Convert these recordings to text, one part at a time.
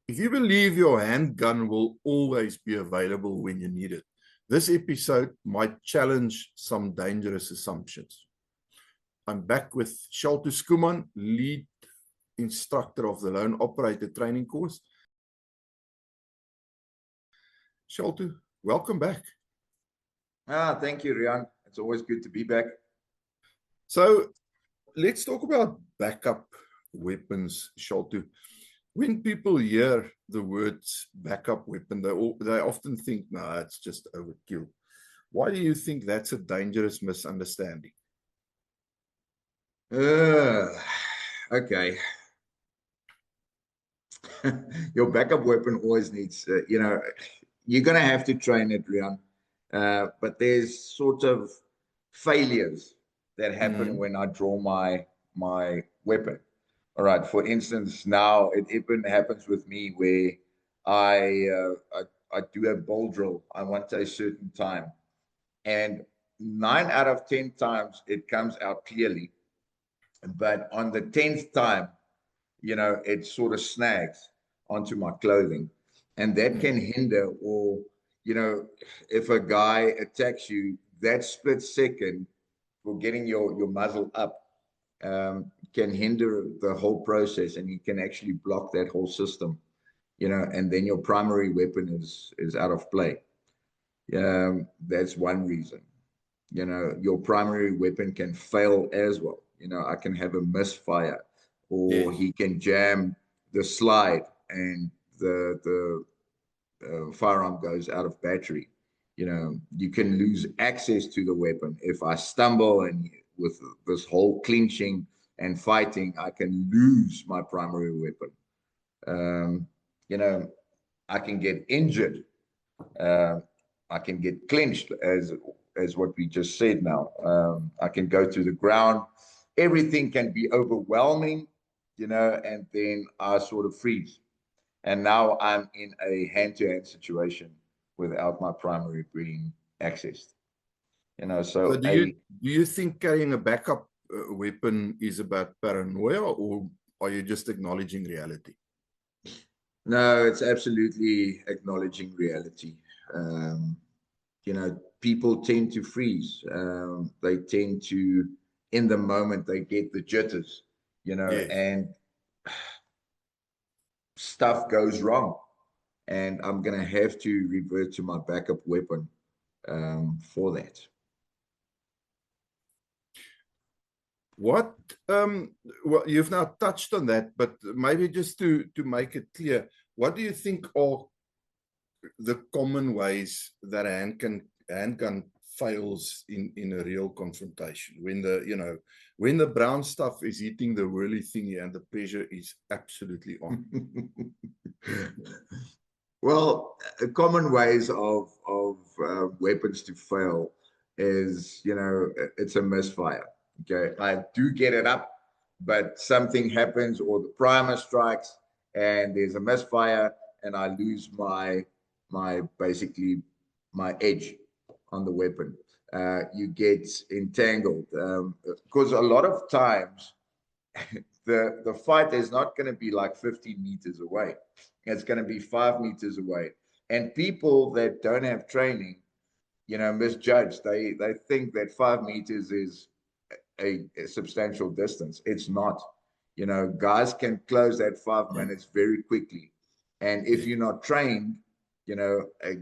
If you believe your handgun will always be available when you need it, this episode might challenge some dangerous assumptions. I'm back with Shalto Skuman, lead instructor of the Lone Operator Training Course. Shalto, welcome back. Thank you, Rian. It's always good to be back. So let's talk about backup weapons, Shalto. When people hear the words backup weapon, they often think, no, it's just overkill. Why do you think that's a dangerous misunderstanding? Okay. Your backup weapon always needs, you're going to have to train it, Rian. But there's sort of failures that happen when I draw my weapon. All right. For instance, now it even happens with me where I do a bowl drill. I want a certain time, and 9 out of 10 times it comes out clearly. But on the 10th time, it sort of snags onto my clothing, and that can hinder. Or, if a guy attacks you, that split second for getting your muzzle up can hinder the whole process, and you can actually block that whole system, and then your primary weapon is out of play. That's one reason. Your primary weapon can fail as well. I can have a misfire, or Yes. he can jam the slide and the firearm goes out of battery. You can lose access to the weapon. If I stumble and with this whole clinching and fighting, I can lose my primary weapon. Um, you know, I can get injured. Uh, I can get clinched, as what we just said now. I can go to the ground. Everything can be overwhelming, and then I sort of freeze. And now I'm in a hand-to-hand situation without my primary being accessed. So So do you think carrying a backup weapon is about paranoia, or are you just acknowledging reality? no, it's absolutely acknowledging reality. Um, People tend to freeze. They tend to, in the moment, they get the jitters, Yes. and stuff goes wrong. And I'm going to have to revert to my backup weapon for that. What well, you've now touched on that, but maybe just to make it clear, what do you think are the common ways that a handgun fails in a real confrontation, when the brown stuff is hitting the whirly thingy and the pressure is absolutely on? Well, common ways of weapons to fail is, it's a misfire. Okay, I do get it up, but something happens, or the primer strikes, and there's a misfire, and I lose my basically my edge on the weapon. You get entangled, because a lot of times the fight is not going to be like 15 meters away. It's going to be 5 meters away. And people that don't have training, misjudge. They think that 5 meters is a substantial distance. It's not. Guys can close that 5 minutes very quickly. And if Yes. you're not trained,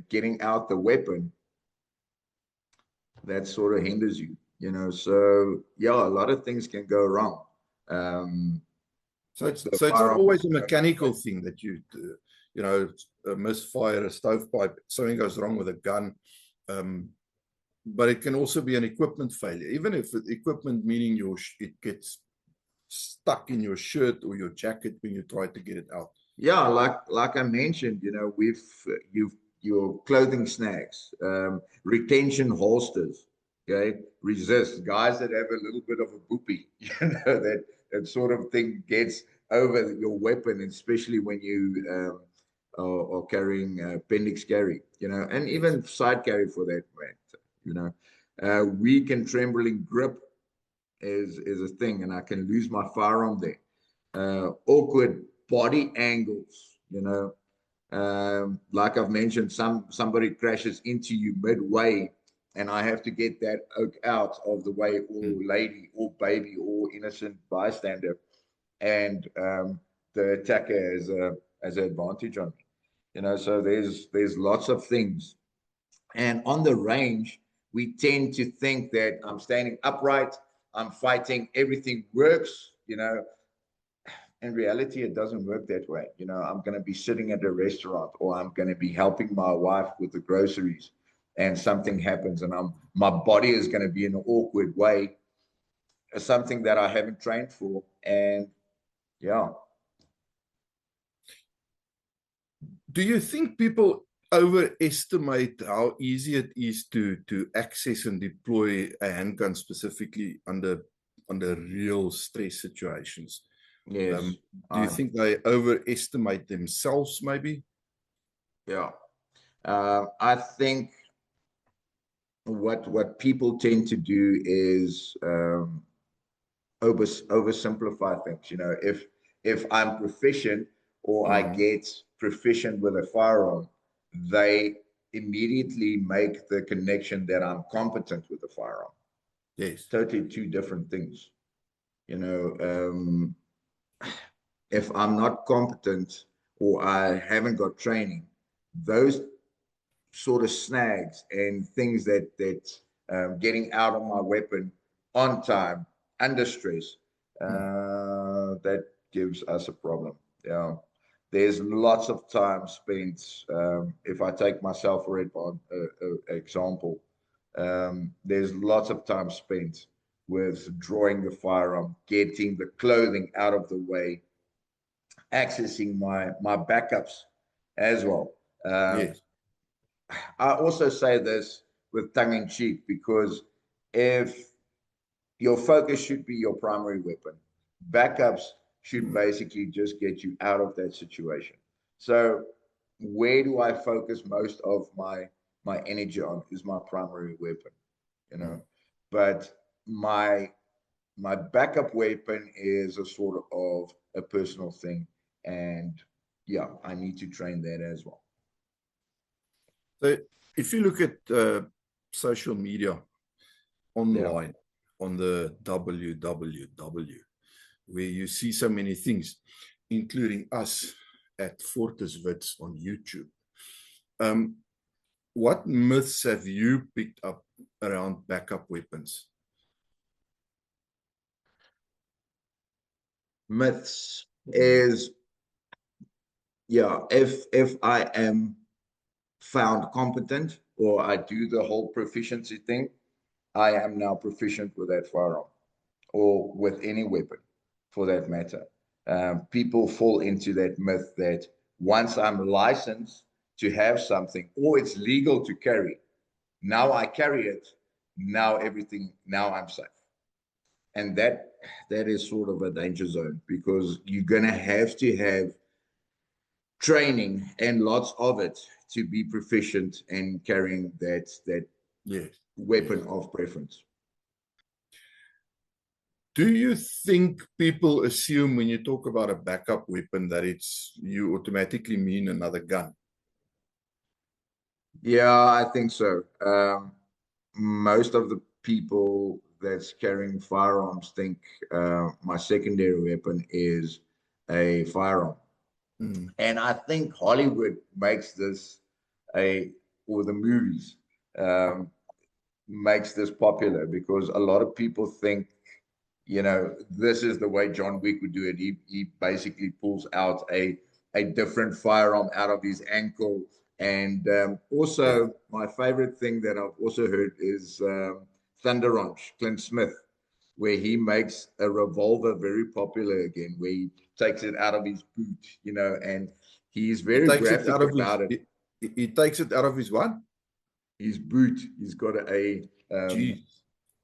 getting out the weapon, that sort of hinders you. So yeah, a lot of things can go wrong. Um, So it's the so it's not firearm always a mechanical thing that a misfire, a stovepipe, something goes wrong with a gun. But it can also be an equipment failure, even if the equipment, meaning it gets stuck in your shirt or your jacket when you try to get it out. Yeah, like I mentioned, your clothing snags, retention holsters, okay, resist guys that have a little bit of a boopy, that sort of thing gets over your weapon, especially when you are carrying appendix carry, and Yes. even side carry for that matter, weak and trembling grip is a thing, and I can lose my firearm there. Awkward body angles, you know. Like I've mentioned, somebody crashes into you midway, and I have to get that oak out of the way, or lady, or baby, or innocent bystander, and the attacker has an advantage on me. You know, so there's lots of things. And on the range, we tend to think that I'm standing upright, I'm fighting, everything works, you know. In reality, it doesn't work that way. You know, I'm going to be sitting at a restaurant, or I'm going to be helping my wife with the groceries, and something happens, and my body is going to be in an awkward way, something that I haven't trained for. And yeah. Do you think people overestimate how easy it is to access and deploy a handgun, specifically under real stress situations? Yes. Do you think they overestimate themselves, maybe? Yeah. I think what people tend to do is oversimplify things. You know, if I'm proficient, or I get proficient with a firearm, they immediately make the connection that I'm competent with the firearm. Yes. Totally two different things. You know, if I'm not competent, or I haven't got training, those sort of snags and things that getting out of my weapon on time under stress, that gives us a problem. Yeah, there's lots of time spent. If I take myself for example, there's lots of time spent with drawing the firearm, getting the clothing out of the way, accessing my backups as well. Yes. I also say this with tongue in cheek, because if your focus should be your primary weapon, backups should basically just get you out of that situation. So where do I focus most of my energy on is my primary weapon, you know. But my backup weapon is a sort of a personal thing, and yeah, I need to train that as well. So if you look at social media online, on the www, where you see so many things, including us at Fortis Wits on YouTube, what myths have you picked up around backup weapons? Myths is, yeah, if I am found competent, or I do the whole proficiency thing, I am now proficient with that firearm, or with any weapon for that matter. People fall into that myth that once I'm licensed to have something, or it's legal to carry, now I carry it, now everything, now I'm safe. And that is sort of a danger zone, because you're going to have training, and lots of it, to be proficient in carrying that Yes. weapon Yes. of preference. Do you think people assume when you talk about a backup weapon that you automatically mean another gun? Yeah, I think so. Most of the people that's carrying firearms think my secondary weapon is a firearm. And I think Hollywood makes this or the movies makes this popular, because a lot of people think, you know, this is the way John Wick would do it. He basically pulls out a different firearm out of his ankle. And also, my favorite thing that I've also heard is Thunder Ranch, Clint Smith, where he makes a revolver very popular again, where he takes it out of his boot, you know, and he's very graphic about it. He takes it out of his what? His boot. He's got Jeez.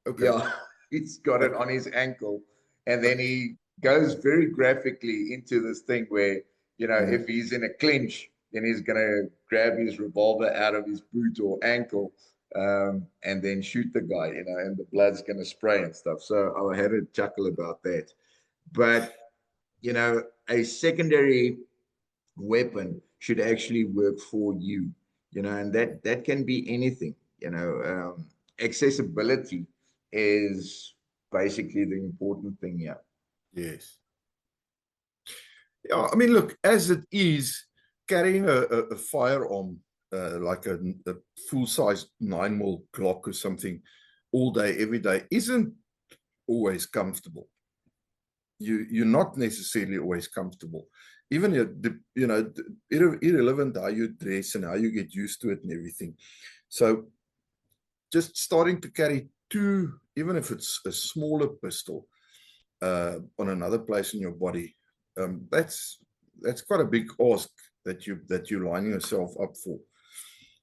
Okay. yeah, he's got it on his ankle, and then he goes very graphically into this thing where, you know, if he's in a clinch, then he's gonna grab his revolver out of his boot or ankle, and then shoot the guy, you know, and the blood's gonna spray and stuff. So I had a chuckle about that. But you know, a secondary weapon should actually work for you, and that can be anything, accessibility is basically the important thing here. Yes. Yeah, I mean, look, as it is, carrying a firearm, like a full-size 9mm Glock or something all day, every day, isn't always comfortable. You're not necessarily always comfortable. Even, irrelevant how you dress and how you get used to it and everything. So just starting to carry two, even if it's a smaller pistol, on another place in your body, that's quite a big ask that you're lining yourself up for.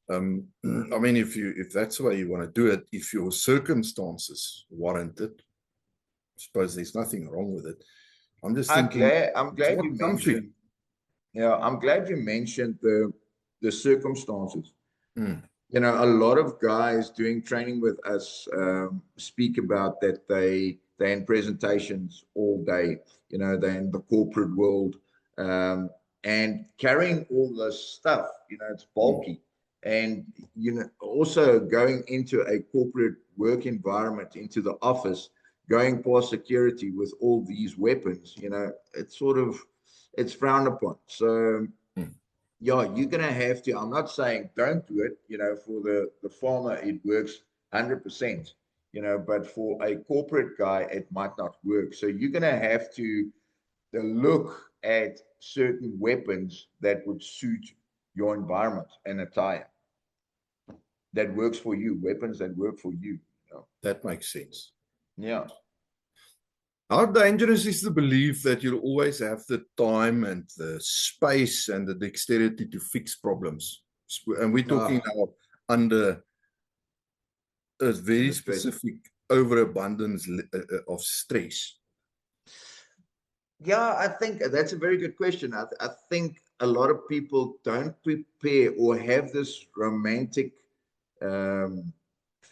I mean, if that's the way you want to do it, if your circumstances warrant it, I suppose there's nothing wrong with it. I'm just thinking, I'm glad you mentioned. Yeah, I'm glad you mentioned the circumstances. Mm. A lot of guys doing training with us speak about that they're in presentations all day. They're in the corporate world, and carrying all this stuff. It's bulky, and also going into a corporate work environment, into the office, going past security with all these weapons. It's frowned upon. So yeah, you're gonna have to. I'm not saying don't do it. For the farmer, it works 100%. But for a corporate guy, it might not work. So you're gonna have to look at certain weapons that would suit your environment and attire that works for you. Weapons that work for you. That makes sense. Yeah. How dangerous is the belief that you'll always have the time and the space and the dexterity to fix problems? And we're talking now under a very specific overabundance of stress. Yeah, I think that's a very good question. I think a lot of people don't prepare or have this romantic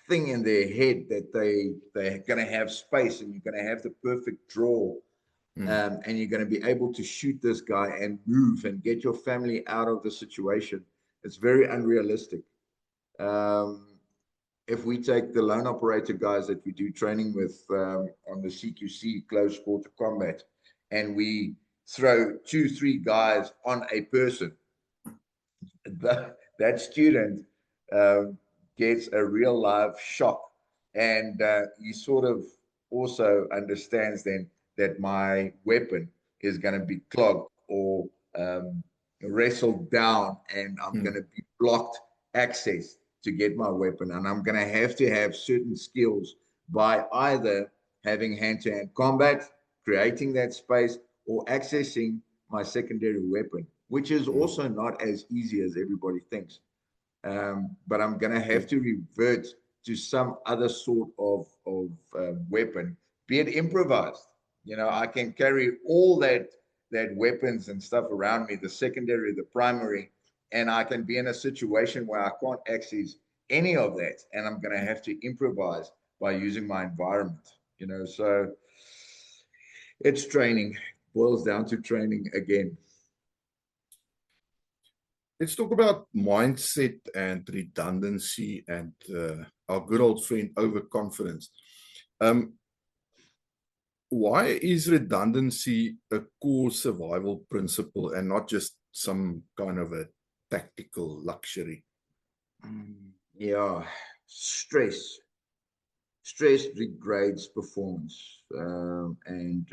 thing in their head that they're going to have space and you're going to have the perfect draw, and you're going to be able to shoot this guy and move and get your family out of the situation. It's very unrealistic. If we take the lone operator guys that we do training with on the CQC, close quarter combat, and we throw 2-3 guys on a person, that student gets a real live shock, and he sort of also understands then that my weapon is going to be clogged or wrestled down, and I'm going to be blocked access to get my weapon, and I'm going to have certain skills by either having hand-to-hand combat, creating that space, or accessing my secondary weapon, which is also not as easy as everybody thinks. But I'm going to have to revert to some other sort of weapon, be it improvised. I can carry all that weapons and stuff around me, the secondary, the primary, and I can be in a situation where I can't access any of that, and I'm going to have to improvise by using my environment. So it's training. Boils down to training again. Let's talk about mindset and redundancy and our good old friend overconfidence. Why is redundancy a core survival principle and not just some kind of a tactical luxury? Yeah, stress degrades performance, and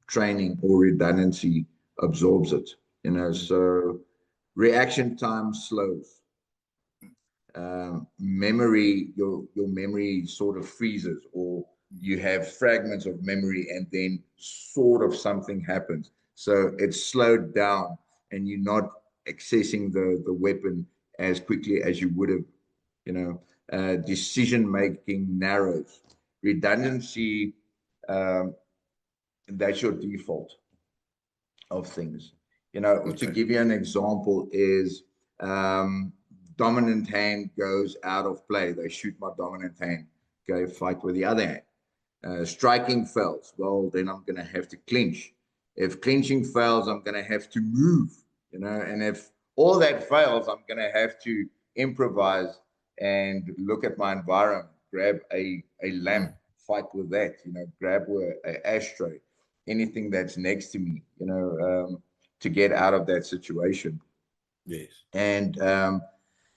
training or redundancy absorbs it. So reaction time slows. Memory, your memory sort of freezes, or you have fragments of memory, and then sort of something happens. So it's slowed down, and you're not accessing the weapon as quickly as you would have. Decision making narrows. Redundancy, that's your default of things. To give you an example is dominant hand goes out of play. They shoot my dominant hand, go fight with the other hand. Striking fails. Well, then I'm going to have to clinch. If clinching fails, I'm going to have to move. you know, and if all that fails, I'm going to have to improvise and look at my environment, grab a lamp, fight with that, you know, grab a ashtray, anything that's next to me, you know, to get out of that situation. Yes. And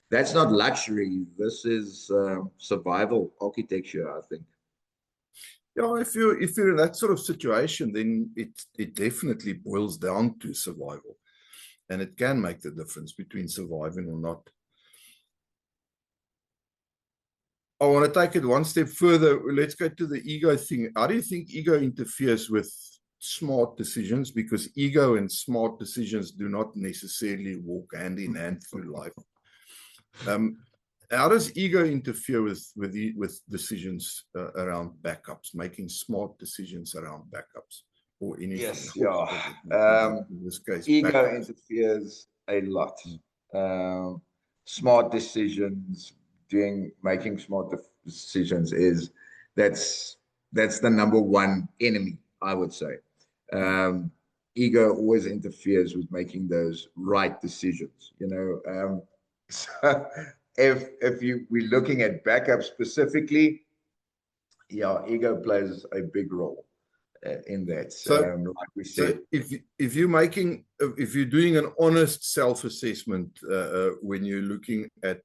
that's not luxury. This is survival architecture, I think. Yeah, if you're in that sort of situation, then it definitely boils down to survival, and it can make the difference between surviving or not. I want to take it one step further. Let's go to the ego thing. How do you think ego interferes with smart decisions? Because ego and smart decisions do not necessarily walk hand in hand through life. How does ego interfere with decisions around backups, making smart decisions around backups or anything? Yes, else? yeah. In this case, Ego backups. interferes a lot. Smart decisions, making smart decisions that's the number one enemy, I would say. Ego always interferes with making those right decisions. You know, so if we're looking at backup specifically, yeah, ego plays a big role in that. So, like we said, so if you're doing an honest self-assessment when you're looking at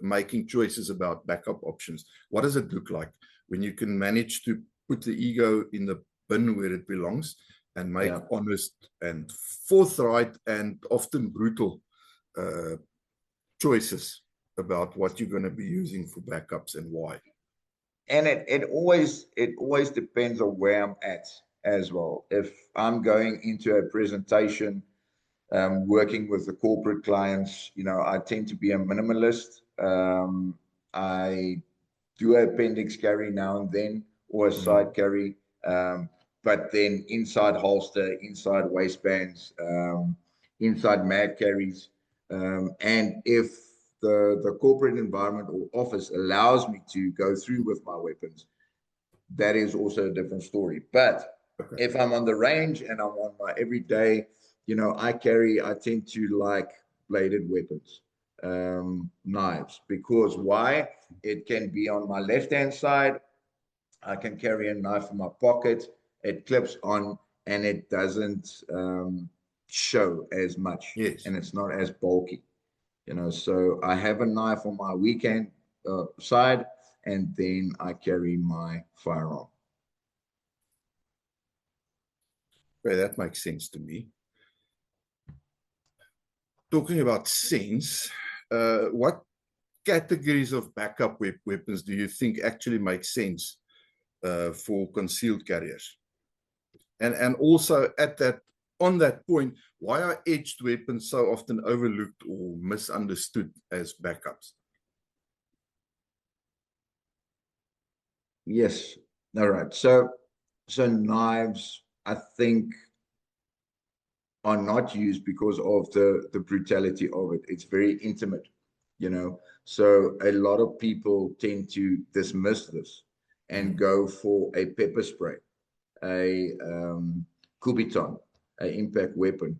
making choices about backup options, what does it look like when you can manage to put the ego in the bin where it belongs and make honest and forthright and often brutal choices about what you're going to be using for backups and why? And it always depends on where I'm at as well. If I'm going into a presentation, working with the corporate clients, you know, I tend to be a minimalist. I do appendix carry now and then, or a side carry, but then inside holster, inside waistbands, inside mag carries. And if the corporate environment or office allows me to go through with my weapons, that is also a different story. But if I'm on the range and I'm on my everyday, you know, I tend to like bladed weapons, knives, because why? It can be on my left-hand side. I can carry a knife in my pocket. It clips on and it doesn't show as much. Yes. And it's not as bulky. You know, so I have a knife on my weekend side, and then I carry my firearm. Okay, that makes sense to me. Talking about sense, what categories of backup weapons do you think actually make sense for concealed carriers? And also on that point, why are edged weapons so often overlooked or misunderstood as backups? Yes. All right. So knives, I think, are not used because of the brutality of it. It's very intimate, you know. So a lot of people tend to dismiss this and go for a pepper spray, a Kubiton, an impact weapon.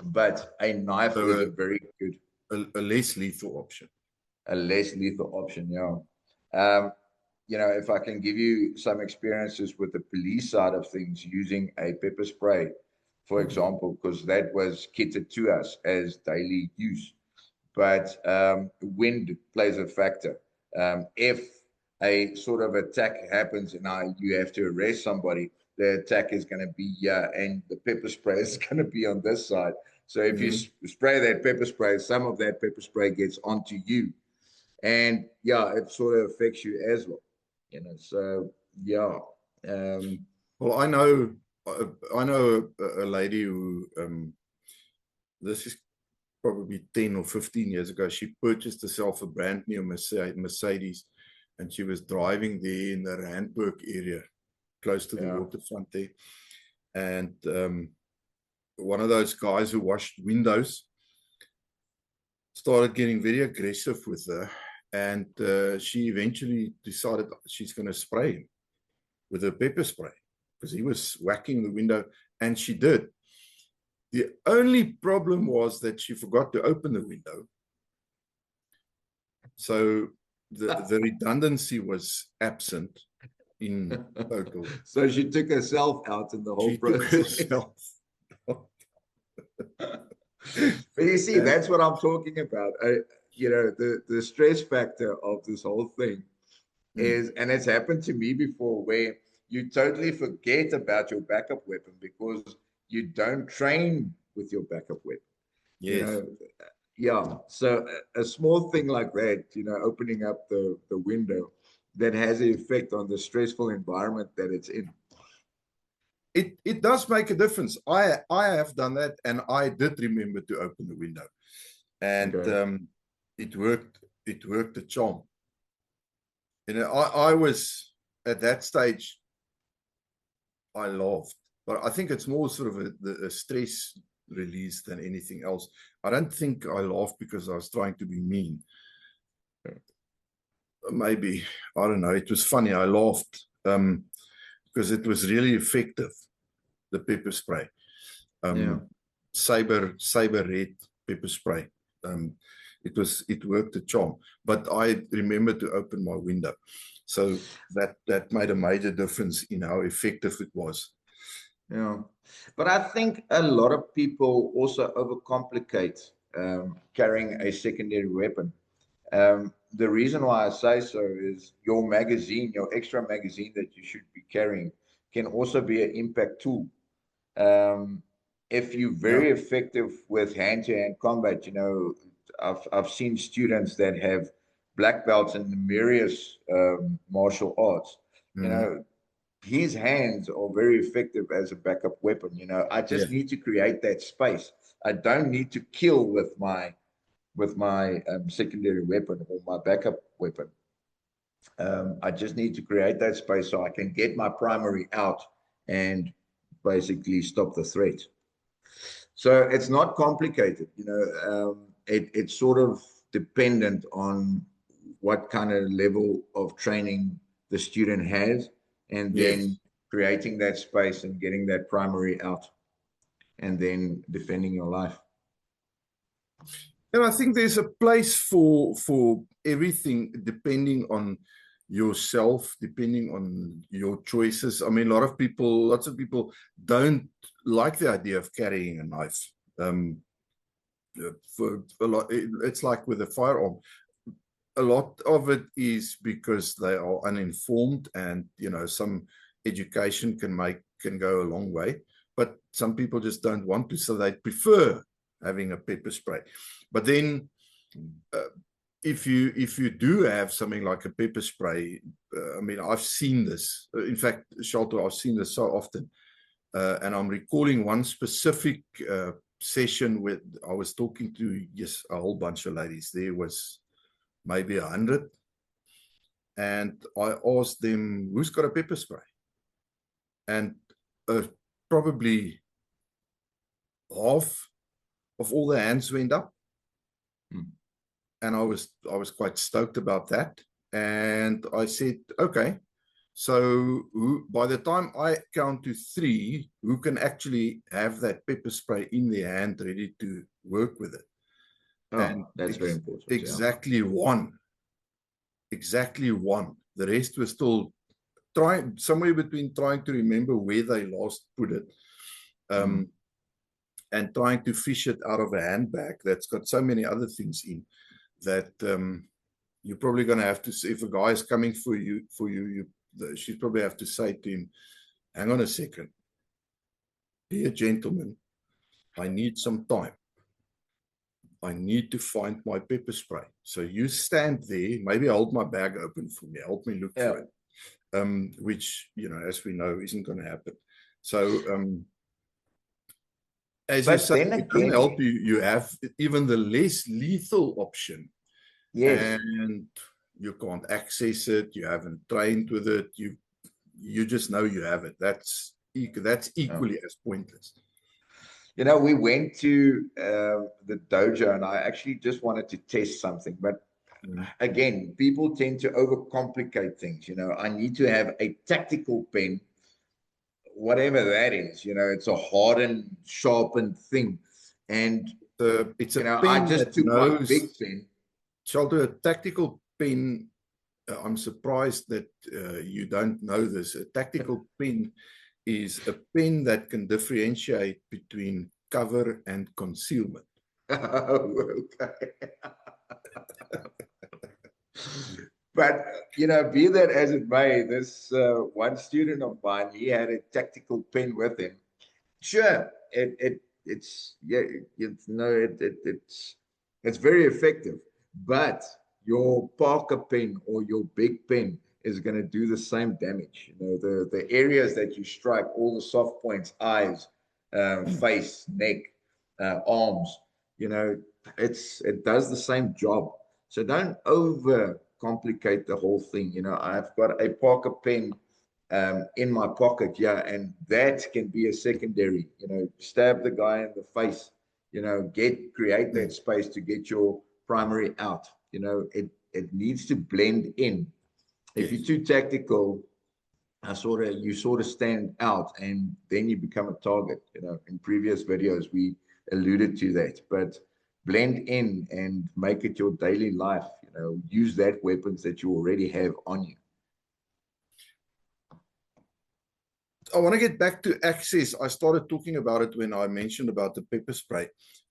But a knife is a very good, a less lethal option. A less lethal option, yeah. You know, if I can give you some experiences with the police side of things using a pepper spray, for example, because that was kitted to us as daily use. But wind plays a factor. If a sort of attack happens and you have to arrest somebody, the attack is going to be here and the pepper spray is going to be on this side. So if you spray that pepper spray, some of that pepper spray gets onto you. And yeah, it sort of affects you as well. You know, so yeah. Well, I know a lady who this is probably 10 or 15 years ago. She purchased herself a brand new Mercedes, and she was driving there in the Randburg area, close to the waterfront there. And one of those guys who washed windows started getting very aggressive with her. And she eventually decided she's going to spray him with a pepper spray because he was whacking the window, and she did. The only problem was that she forgot to open the window. So the redundancy was absent in total. So she took herself out in the whole She took process. herself. But you see, that's what I'm talking about. You know, the stress factor of this whole thing is, and it's happened to me before, where you totally forget about your backup weapon because you don't train with your backup weapon. You Yes. know, yeah. So a small thing like that, you know, opening up the window, that has an effect on the stressful environment that it's in. It does make a difference. I have done that, and I did remember to open the window, and Okay. it worked. It worked a charm. You know, I was at that stage. I laughed, but I think it's more sort of a stress release than anything else. I don't think I laughed because I was trying to be mean. Maybe, I don't know. It was funny. I laughed because it was really effective. The pepper spray, Yeah. saber red pepper spray. It worked a charm. But I remember to open my window, so that made a major difference in how effective it was. Yeah. But I think a lot of people also overcomplicate carrying a secondary weapon. The reason why I say so is your magazine, your extra magazine that you should be carrying, can also be an impact tool. If you're Yeah. very effective with hand-to-hand combat, you know, I've seen students that have black belts in various martial arts. You Mhm. know, his hands are very effective as a backup weapon. You know, I Yeah. just need to create that space. I don't need to kill with my secondary weapon or my backup weapon. I just need to create that space so I can get my primary out and basically stop the threat. So it's not complicated, you know. It's sort of dependent on what kind of level of training the student has, and then Yes. creating that space and getting that primary out, and then defending your life. And I think there's a place for everything, depending on yourself, depending on your choices. I mean, lots of people don't like the idea of carrying a knife. For a lot, it's like with a firearm. A lot of it is because they are uninformed, and you know, some education can go a long way. But some people just don't want to, so they prefer having a pepper spray. But then, if you do have something like a pepper spray, I mean, I've seen this. In fact, Shalto, I've seen this so often, and I'm recalling one specific session where I was talking to a whole bunch of ladies. There was maybe 100, and I asked them, "Who's got a pepper spray?" And probably half of all the hands went up. And I was quite stoked about that. And I said, okay, so by the time I count to 3, who can actually have that pepper spray in their hand ready to work with it? And Oh, that's very important. exactly one. Exactly one. The rest was still trying, somewhere between trying to remember where they last put it. And trying to fish it out of a handbag that's got so many other things in that you're probably going to have to say, if a guy is coming for you, she'd probably have to say to him, hang on a second, be a gentleman, I need some time. I need to find my pepper spray. So you stand there, maybe hold my bag open for me, help me look for it, which, you know, as we know, isn't going to happen. So as you say, it doesn't help you. You have even the less lethal option. Yes. And you can't access it. You haven't trained with it. You just know you have it. That's equally as pointless. You know, we went to the dojo, and I actually just wanted to test something. But again, people tend to overcomplicate things. You know, I need to have a tactical pen whatever that is, it's a hardened, sharpened thing. And, It's a I pen just that took my knows. big pen. Shelter, a tactical pen. I'm surprised that you don't know this. A tactical pen is a pen that can differentiate between cover and concealment. Okay. But, be that as it may, this one student of mine, he had a tactical pen with him. Sure, it's very effective, but your Parker pen or your big pen is going to do the same damage. The areas that you strike, all the soft points, eyes, face, neck, arms, it does the same job. So don't over complicate the whole thing. I've got a Parker pen in my pocket, yeah, and that can be a secondary. Stab the guy in the face. Create that space to get your primary out. It needs to blend in. If you're too tactical, you sort of stand out, and then you become a target. In previous videos we alluded to that, but blend in and make it your daily life. Use that weapons that you already have on you. I want to get back to access. I started talking about it when I mentioned about the pepper spray.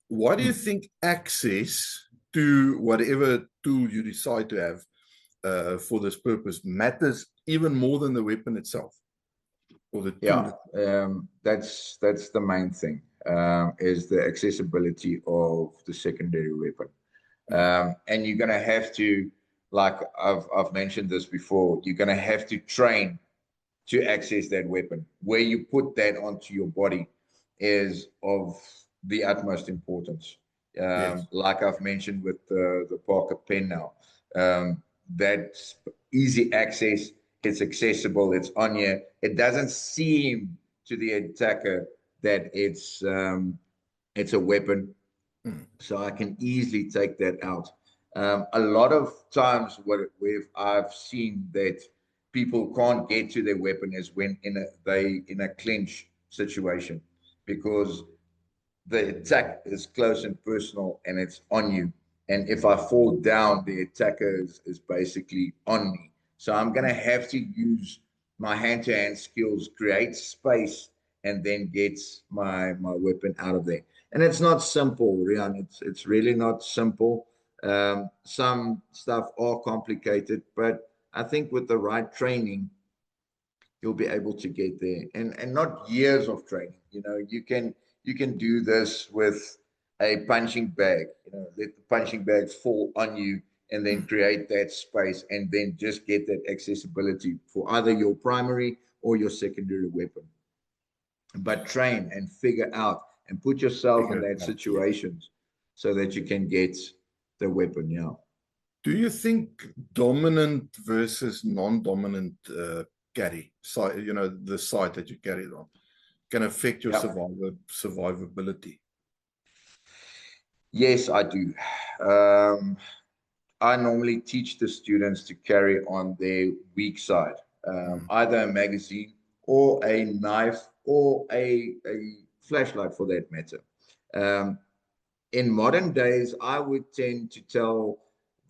Why do you think access to whatever tool you decide to have for this purpose matters even more than the weapon itself? Or the tool? Yeah, that's the main thing, is the accessibility of the secondary weapon. And you're going to have to, like I've mentioned this before, you're going to have to train to access that weapon. Where you put that onto your body is of the utmost importance. Like I've mentioned with the Parker pen now, that's easy access. It's accessible. It's on you. It doesn't seem to the attacker that it's a weapon. So I can easily take that out. A lot of times, I've seen that people can't get to their weapon is when in a clinch situation, because the attack is close and personal and it's on you. And if I fall down, the attacker is basically on me. So I'm going to have to use my hand-to-hand skills, create space, and then get my weapon out of there. And it's not simple, Rian. It's really not simple. Some stuff are complicated, but I think with the right training, you'll be able to get there. And not years of training. You can do this with a punching bag. Let the punching bag fall on you, and then create that space, and then just get that accessibility for either your primary or your secondary weapon. But train and figure out and put yourself in that situations so that you can get the weapon. Yeah. Do you think dominant versus non-dominant carry, the site that you carry on, can affect your survivability? Yes, I do. I normally teach the students to carry on their weak side, either a magazine or a knife or a flashlight for that matter. In modern days, I would tend to tell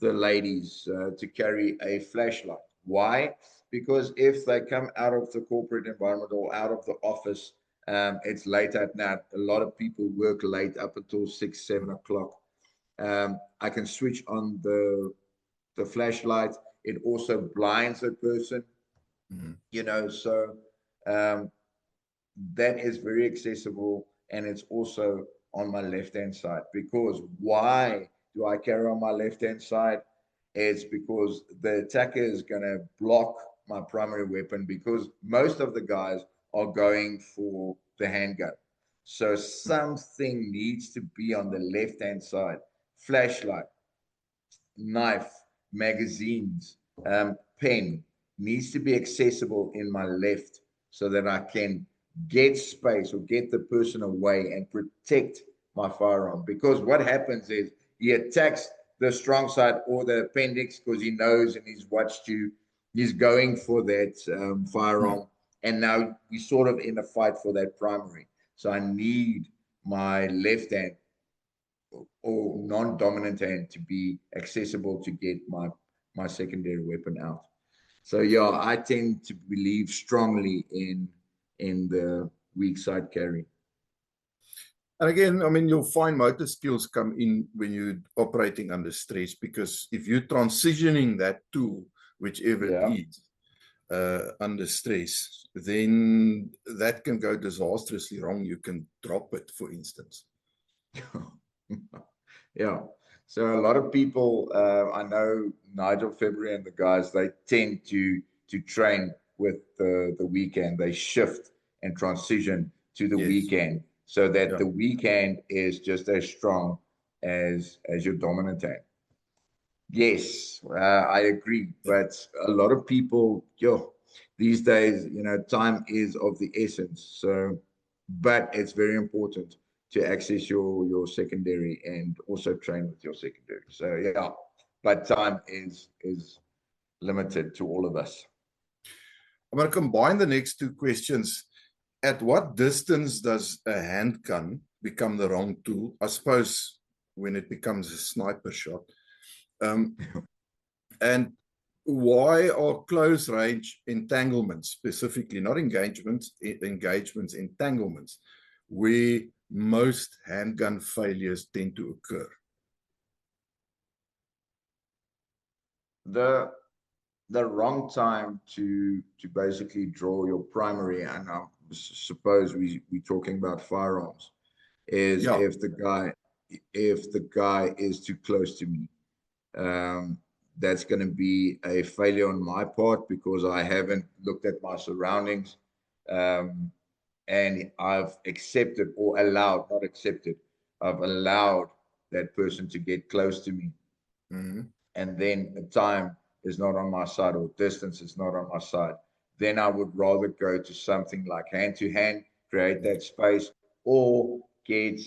the ladies to carry a flashlight. Why? Because if they come out of the corporate environment or out of the office, it's late at night. A lot of people work late up until 6, 7 o'clock. I can switch on the flashlight. It also blinds a person, so that is very accessible, and it's also on my left-hand side. Because why do I carry on my left-hand side? It's because the attacker is going to block my primary weapon, because most of the guys are going for the handgun. So something needs to be on the left-hand side. Flashlight, knife, magazines, pen needs to be accessible in my left, so that I can get space or get the person away and protect my firearm. Because what happens is he attacks the strong side or the appendix because he knows and he's watched you. He's going for that firearm, and now we sort of in a fight for that primary. So I need my left hand or non-dominant hand to be accessible to get my secondary weapon out. So yeah, I tend to believe strongly in the weak side carry. And again, I mean, your fine motor skills come in when you're operating under stress, because if you're transitioning that tool, whichever it is, under stress, then that can go disastrously wrong. You can drop it, for instance. Yeah. So a lot of people, I know Nigel February and the guys, they tend to train with the weekend. They shift and transition to the weekend so that the weekend is just as strong as your dominant hand. Yes, I agree. But a lot of people, these days, time is of the essence. So, but it's very important to access your secondary and also train with your secondary. So yeah, but time is limited to all of us. I'm going to combine the next two questions. At what distance does a handgun become the wrong tool? I suppose when it becomes a sniper shot. And why are close range entanglements, specifically not engagements, entanglements, where most handgun failures tend to occur? The wrong time to basically draw your primary, and I suppose we're talking about firearms, is if the guy is too close to me. That's going to be a failure on my part because I haven't looked at my surroundings, and I've accepted or allowed, not accepted, I've allowed that person to get close to me. And then the time is not on my side or distance is not on my side. Then I would rather go to something like hand to hand, create that space, or get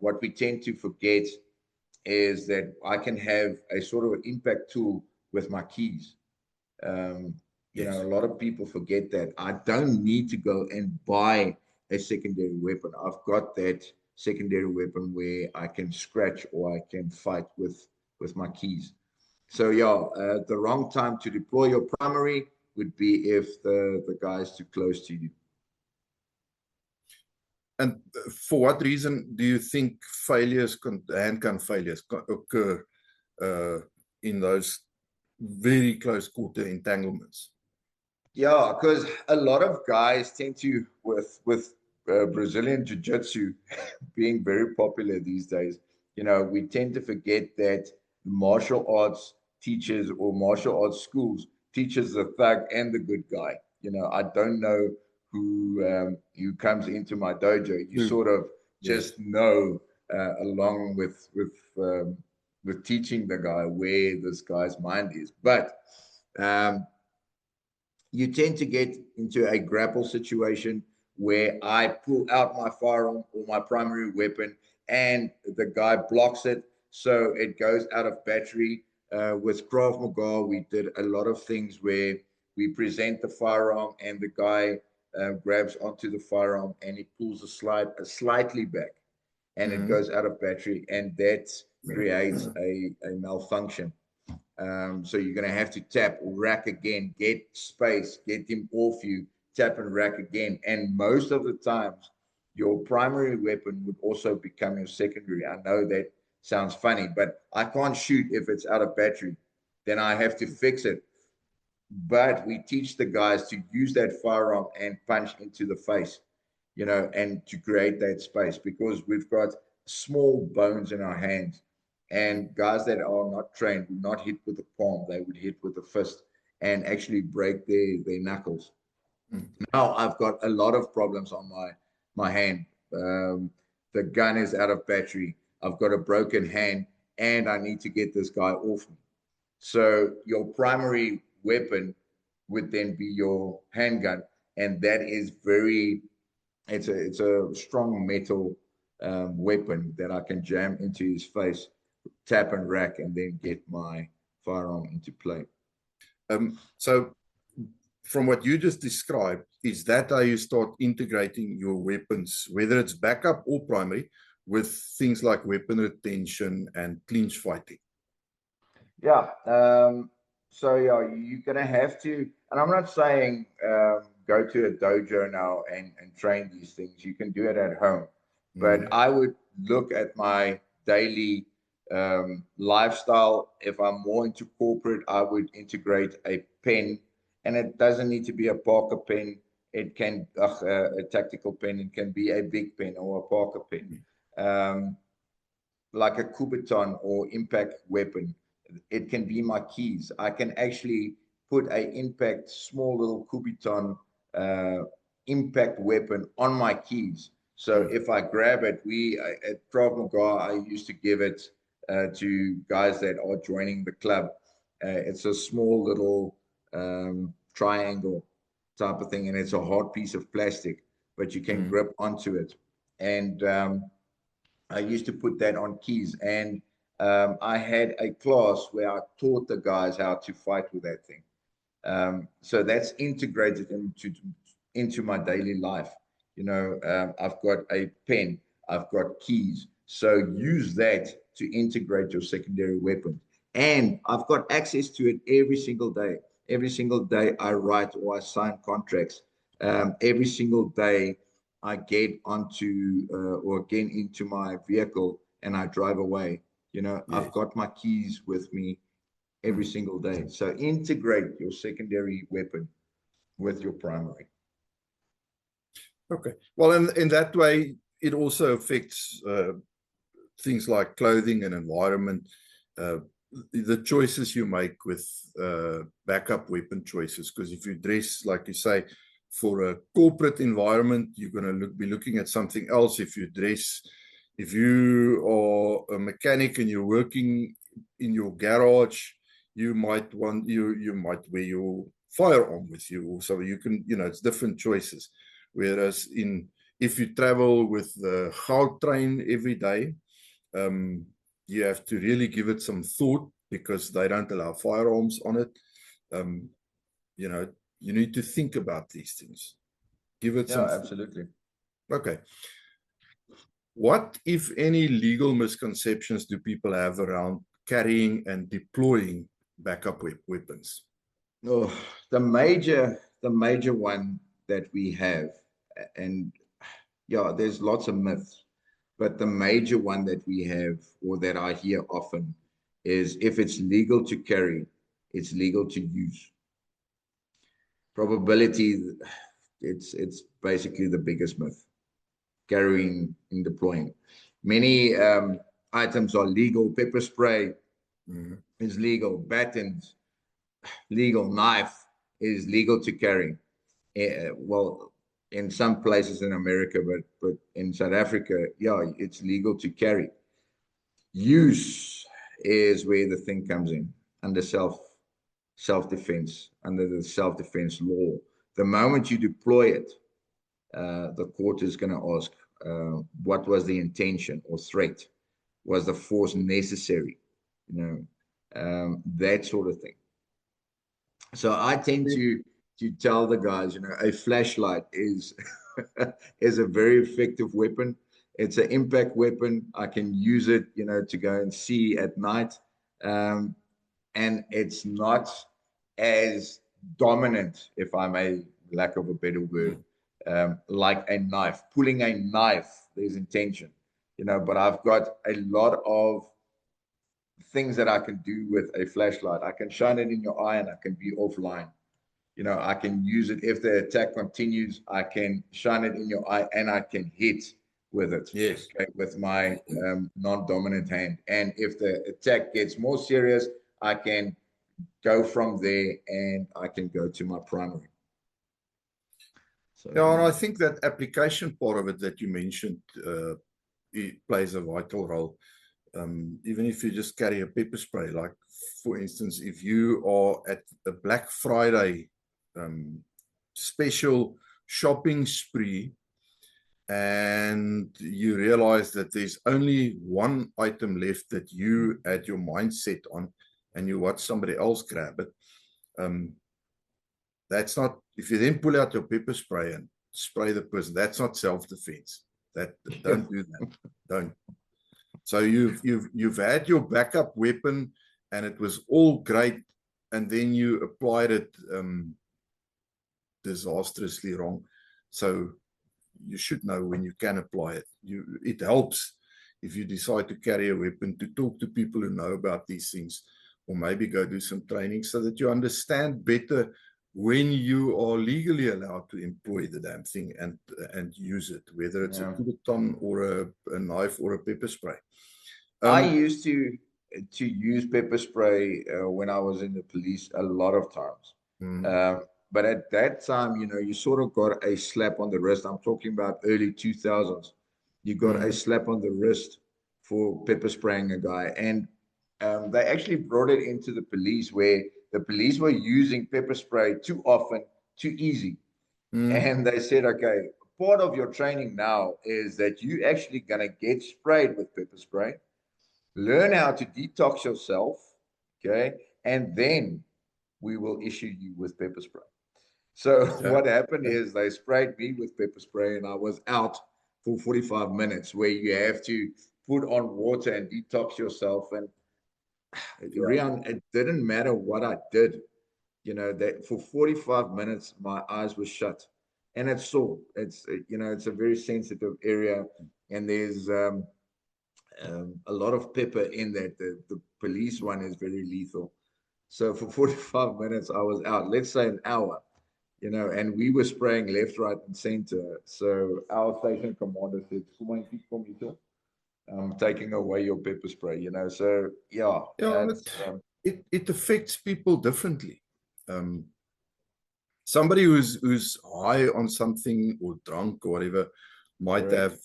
what we tend to forget is that I can have a sort of an impact tool with my keys. A lot of people forget that. I don't need to go and buy a secondary weapon. I've got that secondary weapon where I can scratch or I can fight with my keys. So the wrong time to deploy your primary would be if the guy is too close to you. And for what reason do you think handgun failures occur in those very close quarter entanglements? Yeah, because a lot of guys tend to, with Brazilian Jiu-Jitsu being very popular these days, we tend to forget that martial arts teachers or martial arts schools teaches the thug and the good guy. I don't know who comes into my dojo. You sort of just know along with teaching the guy where this guy's mind is. But you tend to get into a grapple situation where I pull out my firearm or my primary weapon and the guy blocks it. So it goes out of battery. With Krav Maga, we did a lot of things where we present the firearm and the guy grabs onto the firearm and he pulls slightly back and it goes out of battery, and that creates a malfunction. So you're going to have to tap, rack again, get space, get him off you, tap and rack again. And most of the times, your primary weapon would also become your secondary. I know that sounds funny, but I can't shoot if it's out of battery. Then I have to fix it. But we teach the guys to use that firearm and punch into the face, and to create that space, because we've got small bones in our hands. And guys that are not trained would not hit with the palm, they would hit with the fist and actually break their knuckles. Now I've got a lot of problems on my hand. The gun is out of battery. I've got a broken hand and I need to get this guy off me. So your primary weapon would then be your handgun. And that is it's a strong metal weapon that I can jam into his face, tap and rack, and then get my firearm into play. So from what you just described, is that how you start integrating your weapons, whether it's backup or primary, with things like weapon retention and clinch fighting? Yeah. So yeah, you're gonna have to, and I'm not saying go to a dojo now and train these things. You can do it at home, but I would look at my daily lifestyle. If I'm more into corporate, I would integrate a pen, and it doesn't need to be a Parker pen. It can a tactical pen. It can be a big pen or a Parker pen. Like a Kubotan or impact weapon. It can be my keys. I can actually put a impact small little Kubotan impact weapon on my keys. So if I grab it, at Krav Maga, I used to give it to guys that are joining the club. It's a small little triangle type of thing, and it's a hard piece of plastic, but you can grip onto it. And I used to put that on keys, and I had a class where I taught the guys how to fight with that thing. So that's integrated into my daily life. I've got a pen, I've got keys. So use that to integrate your secondary weapon. And I've got access to it every single day. Every single day I write or I sign contracts. Every single day I get onto or get into my vehicle and I drive away. I've got my keys with me every single day. So integrate your secondary weapon with your primary. Okay. Well, in that way, it also affects things like clothing and environment, the choices you make with backup weapon choices. Because if you dress, like you say, for a corporate environment, you're going to be looking at something else. If you are a mechanic and you're working in your garage, you might wear your firearm with you, so you can, it's different choices. Whereas if you travel with the Gautrain every day, you have to really give it some thought, because they don't allow firearms on it. You need to think about these things. Give it some thought. Absolutely. Okay. What, if any, legal misconceptions do people have around carrying and deploying backup weapons? Oh, the major one that we have, and there's lots of myths, but the major one that we have, or that I hear often, is if it's legal to carry, it's legal to use. Probability, it's basically the biggest myth. Carrying and deploying. Many items are legal. Pepper spray is legal. Batons, legal. Knife is legal to carry. Well, in some places in America, but in South Africa, it's legal to carry. Use is where the thing comes in, under self-defense, under the self-defense law. The moment you deploy it, the court is going to ask, what was the intention or threat? Was the force necessary? That sort of thing. So I tend to tell the guys, a flashlight is is a very effective weapon. It's an impact weapon. I can use it, to go and see at night, and it's not as dominant, if I may, lack of a better word, like a knife. Pulling a knife, there's intention, but I've got a lot of things that I can do with a flashlight. I can shine it in your eye and I can be offline. I can use it if the attack continues. I can shine it in your eye and I can hit with it. Yes. Okay, with my non-dominant hand. And if the attack gets more serious, I can go from there and I can go to my primary. So, and I think that application part of it that you mentioned it plays a vital role. Even if you just carry a pepper spray, like for instance, if you are at a Black Friday special shopping spree and you realize that there's only one item left that you had your mindset on, and you watch somebody else grab it, That's not, if you then pull out your pepper spray and spray the person, that's not self-defense. Don't do that. Don't. So you've had your backup weapon and it was all great, and then you applied it disastrously wrong. So you should know when you can apply it. It helps if you decide to carry a weapon to talk to people who know about these things, or maybe go do some training so that you understand better when you are legally allowed to employ the damn thing and use it, whether it's a Kuberton or a knife or a pepper spray. I used to use pepper spray when I was in the police a lot of times. But at that time, you sort of got a slap on the wrist. I'm talking about early 2000s. You got a slap on the wrist for pepper spraying a guy. And they actually brought it into the police where the police were using pepper spray too often, too easy. And they said, okay, part of your training now is that you actually going to get sprayed with pepper spray, learn how to detox yourself, okay? And then we will issue you with pepper spray. So what happened is they sprayed me with pepper spray and I was out for 45 minutes where you have to put on water and detox yourself. And Riaan, it didn't matter what I did, that for 45 minutes, my eyes were shut and it's sore. It's a very sensitive area and there's a lot of pepper in that. The police one is very lethal. So for 45 minutes, I was out, let's say an hour. And we were spraying left, right, and center. So our station commander said, I'm taking away your pepper spray, So it affects people differently. Somebody who's high on something or drunk or whatever might have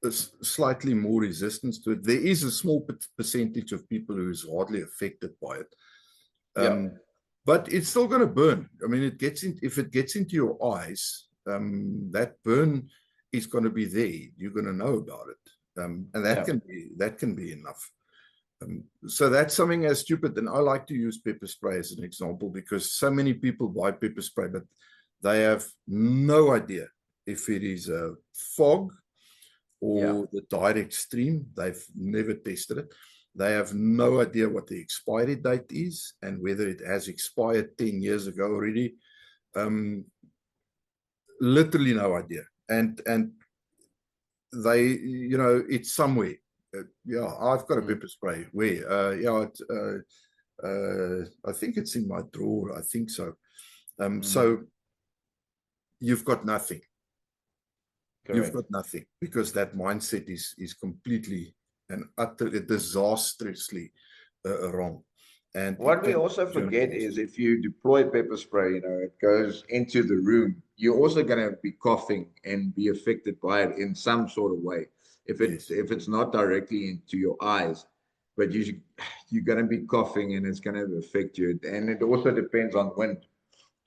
a slightly more resistance to it. There is a small percentage of people who is hardly affected by it. But it's still going to burn. I mean, if it gets into your eyes, that burn is going to be there. You're going to know about it, and that can be enough. So that's something as stupid. And I like to use pepper spray as an example because so many people buy pepper spray, but they have no idea if it is a fog or the direct stream. They've never tested it. They have no idea what the expiry date is and whether it has expired 10 years ago already. Literally no idea. And they, it's somewhere. I've got a pepper spray. Where? I think it's in my drawer. I think so. So you've got nothing. Correct. You've got nothing because that mindset is completely and utterly disastrously wrong. And what we also forget is if you deploy pepper spray, it goes into the room, you're also going to be coughing and be affected by it in some sort of way. If it's not directly into your eyes, but you're going to be coughing and it's going to affect you. And it also depends on wind,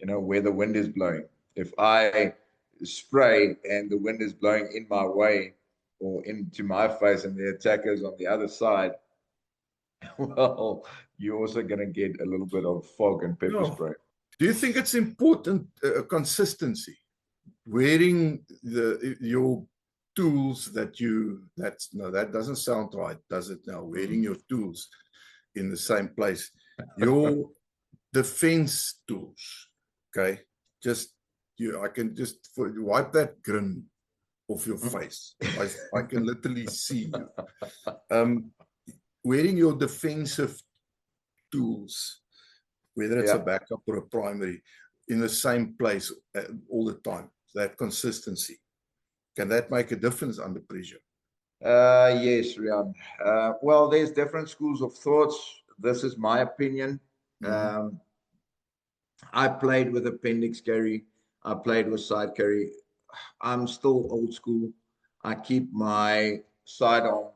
where the wind is blowing. If I spray and the wind is blowing in my way, or into my face and the attackers on the other side, well, you're also going to get a little bit of fog and pepper spray. Do you think it's important consistency? Wearing your tools that doesn't sound right, does it now? Wearing your tools in the same place. Your defense tools, okay? I can just wipe that grin off your face. I can literally see you. Wearing your defensive tools, whether it's a backup or a primary, in the same place all the time. That consistency. Can that make a difference under pressure? Yes, Riaan. Well, there's different schools of thoughts. This is my opinion. I played with appendix carry. I played with side carry. I'm still old school. I keep my sidearm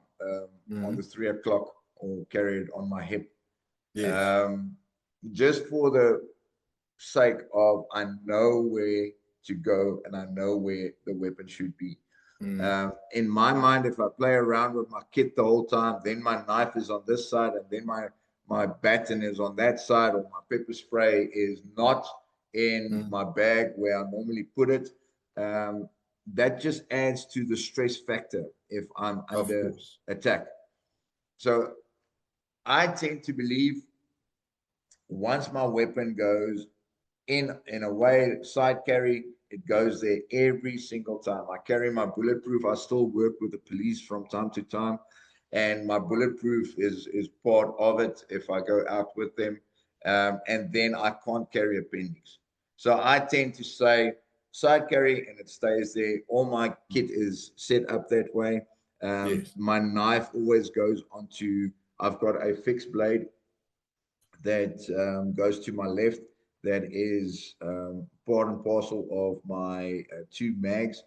on the 3 o'clock or carry it on my hip. Just for the sake of I know where to go and I know where the weapon should be. In my mind, if I play around with my kit the whole time, then my knife is on this side and then my baton is on that side, or my pepper spray is not in my bag where I normally put it. That just adds to the stress factor if I'm Of under course. attack. So I tend to believe once my weapon goes in a way, side carry, it goes there every single time. I carry my bulletproof. I still work with the police from time to time, and my bulletproof is part of it if I go out with them. And then I can't carry appendix. So I tend to say side carry, and it stays there. All my kit is set up that way. Yes. My knife always goes onto, I've got a fixed blade that goes to my left, that is part and parcel of my two mags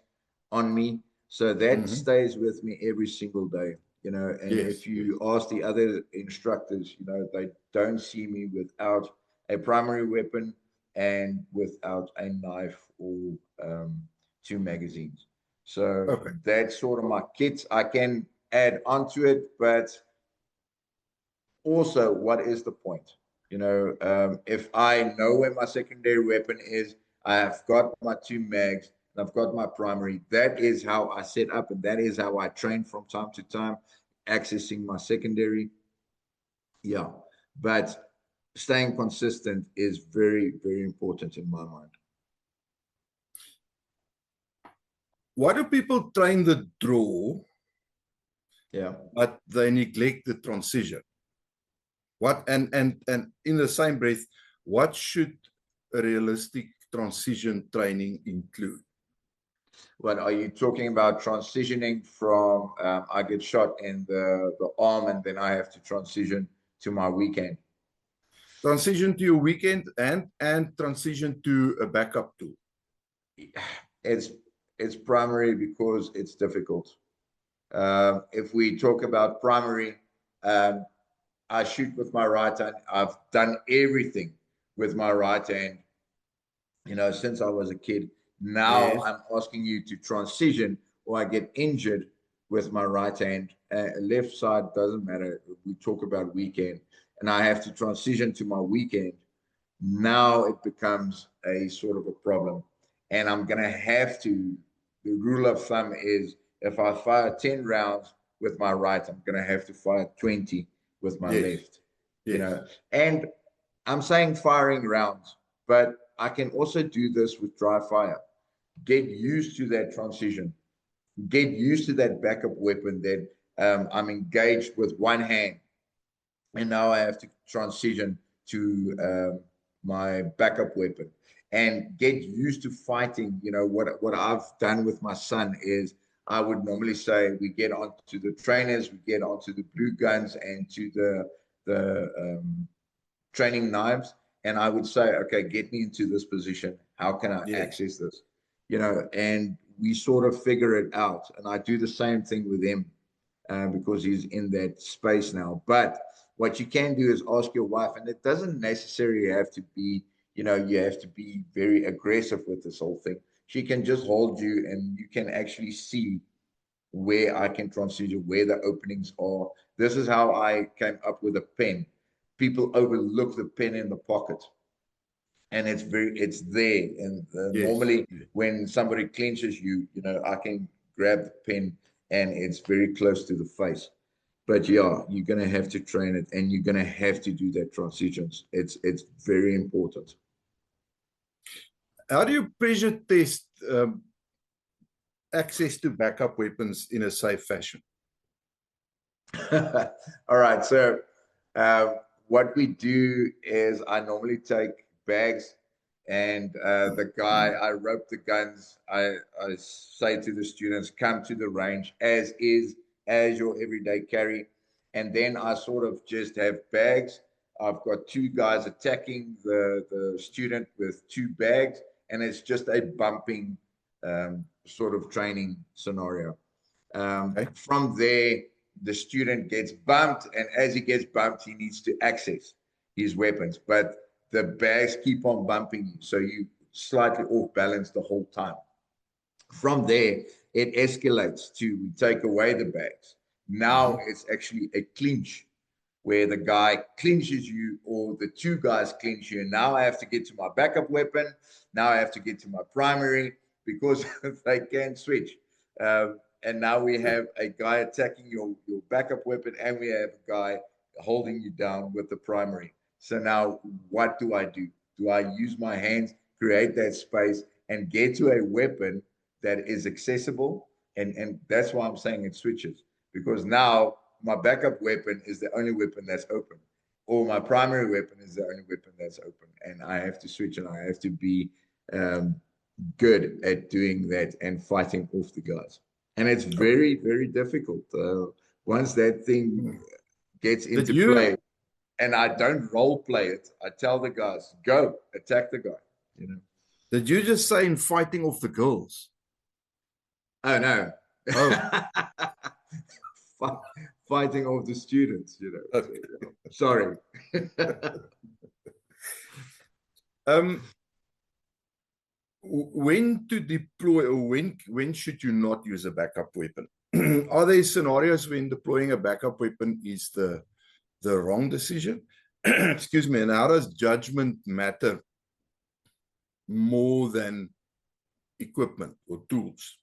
on me. So that stays with me every single day, you know. And Yes. if you ask the other instructors, you know, they don't see me without a primary weapon and without a knife or two magazines. So Okay. that's sort of my kit. I can add onto it, but also, what is the point? You know, if I know where my secondary weapon is, I have got my two mags, and I've got my primary. That is how I set up, and that is how I train from time to time, accessing my secondary. Yeah, but staying consistent is very, very important in my mind. Why do people train the draw, Yeah. but they neglect the transition? What and in the same breath, what should a realistic transition training include? What are you talking about? Transitioning from I get shot in the arm, and then I have to transition to my weekend. Transition to your weekend and transition to a backup tool. It's primary because it's difficult. If we talk about primary, I shoot with my right hand. I've done everything with my right hand, you know, since I was a kid. Now Yes. I'm asking you to transition, or I get injured with my right hand. Left side doesn't matter. We talk about weekend, and I have to transition to my weekend. Now it becomes a sort of a problem, and I'm gonna have to. The rule of thumb is if I fire 10 rounds with my right, I'm gonna have to fire 20 with my Yes. left. You Yes. know, and I'm saying firing rounds, but I can also do this with dry fire. Get used to that transition. Get used to that backup weapon that I'm engaged with one hand, and now I have to transition to my backup weapon, and get used to fighting. You know what I've done with my son is I would normally say we get onto the trainers, we get onto the blue guns, and to the training knives, and I would say, okay, get me into this position. How can I Yes. access this? You know, and we sort of figure it out. And I do the same thing with him because he's in that space now. But what you can do is ask your wife, and it doesn't necessarily have to be, you know, you have to be very aggressive with this whole thing. She can just hold you, and you can actually see where I can transition, where the openings are. This is how I came up with a pen. People overlook the pen in the pocket, and it's there. And Yes. normally, when somebody clenches you, you know, I can grab the pen, and it's very close to the face. But yeah, you're gonna have to train it, and you're gonna have to do that transitions. It's very important. How do you pressure test access to backup weapons in a safe fashion? All right. So, uh, what we do is I normally take bags, and the guy, I rope the guns. I say to the students, come to the range as is, as your everyday carry. And then I sort of just have bags. I've got two guys attacking the student with two bags, and it's just a bumping sort of training scenario. Okay. From there, the student gets bumped, and as he gets bumped, he needs to access his weapons. But the bags keep on bumping you, so you slightly off balance the whole time. From there, it escalates to we take away the bags. Now it's actually a clinch. where the guy clinches you or the two guys clinch you. And now I have to get to my backup weapon. Now I have to get to my primary because they can switch. And now we have a guy attacking your backup weapon, and we have a guy holding you down with the primary. So now what do I do? Do I use my hands, create that space, and get to a weapon that is accessible? And that's why I'm saying it switches, because now my backup weapon is the only weapon that's open, or my primary weapon is the only weapon that's open, and I have to switch, and I have to be good at doing that and fighting off the guys. And it's very, very difficult. Once that thing gets into play, and I don't role play it, I tell the guys, go attack the guy. You know. Did you just say in fighting off the girls? Oh no. Oh. Fighting off the students, you know. Okay. Sorry. When to deploy, or when should you not use a backup weapon? Are there scenarios when deploying a backup weapon is the wrong decision? Excuse me. And how does judgment matter more than equipment or tools?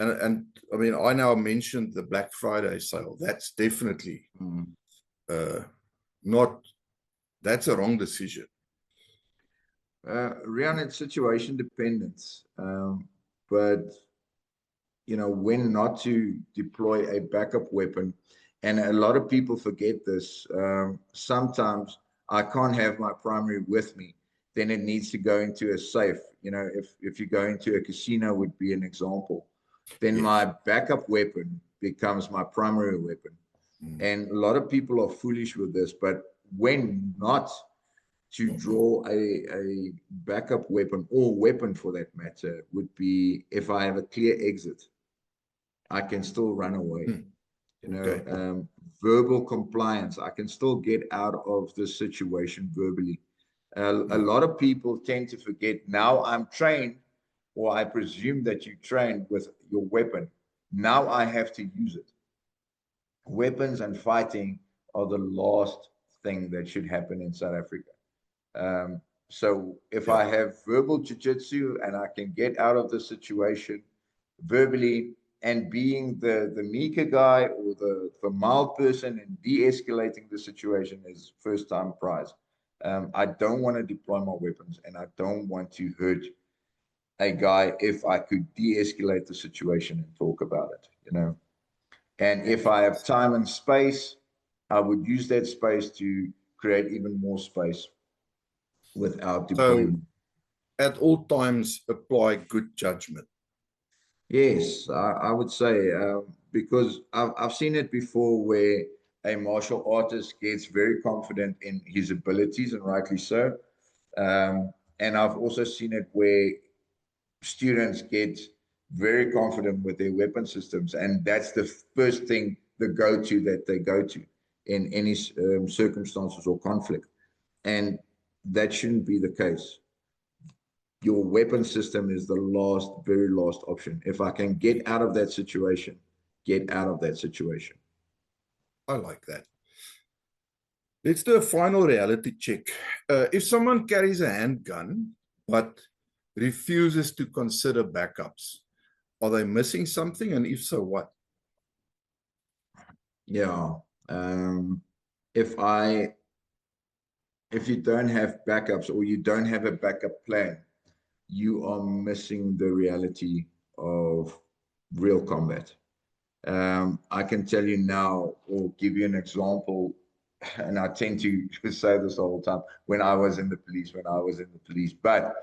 And I mean, I now mentioned the Black Friday sale. That's definitely not, that's a wrong decision. Rian, it's situation dependent. But, you know, when not to deploy a backup weapon, and a lot of people forget this, sometimes I can't have my primary with me. Then it needs to go into a safe. You know, if you go into a casino would be an example. Then yes, my backup weapon becomes my primary weapon. And a lot of people are foolish with this, but when not to draw a backup weapon, or weapon for that matter, would be if I have a clear exit, I can still run away. You know, verbal compliance, I can still get out of the situation verbally. A lot of people tend to forget, now I'm trained, or I presume that you trained with your weapon. Now I have to use it. Weapons and fighting are the last thing that should happen in South Africa. So if I have verbal jiu-jitsu and I can get out of the situation verbally, and being the meeker guy or the mild person and de-escalating the situation is first time prize. I don't want to deploy my weapons, and I don't want to hurt a guy if I could de-escalate the situation and talk about it, you know. And if I have time and space, I would use that space to create even more space without deploying. So at all times, apply good judgment. Yes, I would say, because I've seen it before where a martial artist gets very confident in his abilities, and rightly so. And I've also seen it where students get very confident with their weapon systems, and that's the first thing, the go-to that they go to in any circumstances or conflict. And that shouldn't be the case. Your weapon system is the last, very last option. If I can get out of that situation, get out of that situation. I like that. Let's do a final reality check. If someone carries a handgun but refuses to consider backups, are they missing something? And if so, what? Yeah. If you don't have backups, or you don't have a backup plan, you are missing the reality of real combat. I can tell you now, or give you an example, and I tend to say this all the time, when I was in the police, but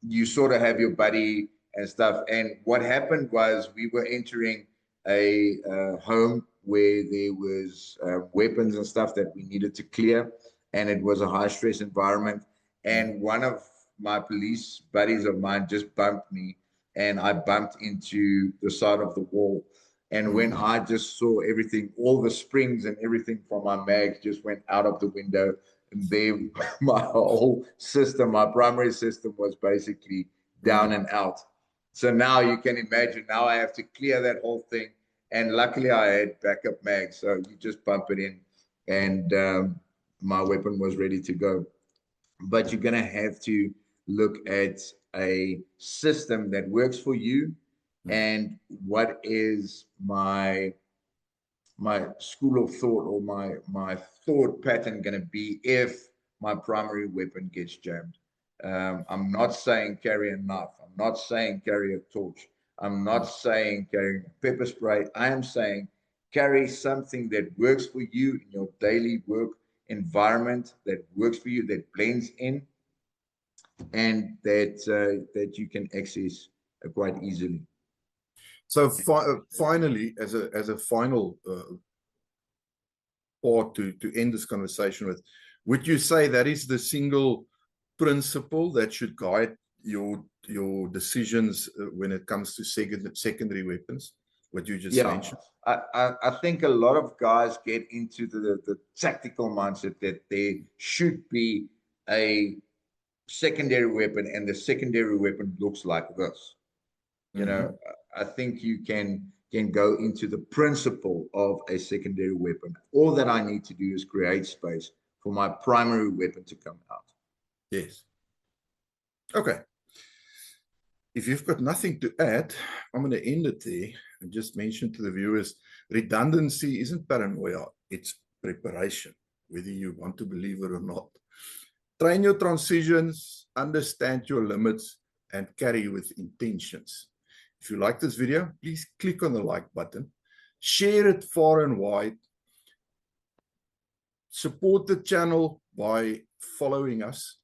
you sort of have your buddy and stuff. And what happened was, we were entering a home where there was weapons and stuff that we needed to clear, and it was a high stress environment. And one of my police buddies of mine just bumped me, and I bumped into the side of the wall. And when I just saw everything, all the springs and everything from my mags just went out of the window, and there, my whole system, my primary system, was basically down and out. So now you can imagine, now I have to clear that whole thing. And luckily I had backup mags, so you just bump it in and my weapon was ready to go. But you're going to have to look at a system that works for you, and what is my school of thought, or my thought pattern going to be if my primary weapon gets jammed. I'm not saying carry a knife. I'm not saying carry a torch. I'm not saying carry pepper spray. I am saying carry something that works for you in your daily work environment, that works for you, that blends in, and that you can access quite easily. So finally, as a final part to end this conversation with, would you say that is the single principle that should guide your decisions when it comes to secondary weapons, what you just mentioned? I think a lot of guys get into the tactical mindset that there should be a secondary weapon, and the secondary weapon looks like this. You know, I think you can go into the principle of a secondary weapon. All that I need to do is create space for my primary weapon to come out. Yes. Okay. If you've got nothing to add, I'm going to end it there and just mention to the viewers, redundancy isn't paranoia, it's preparation, whether you want to believe it or not. Train your transitions, understand your limits, and carry with intentions. If you like this video, please click on the like button, share it far and wide, support the channel by following us,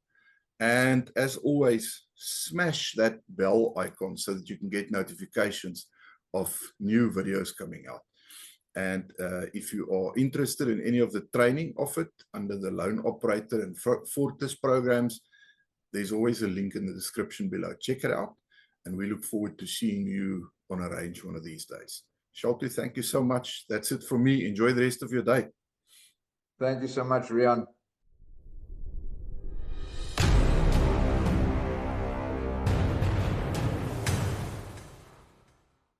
and as always, smash that bell icon so that you can get notifications of new videos coming out. And if you are interested in any of the training offered under the Lone Operator and Fortis programs, there's always a link in the description below. Check it out, and we look forward to seeing you on a range one of these days. Shaltu, thank you so much. That's it for me. Enjoy the rest of your day. Thank you so much, Riaan.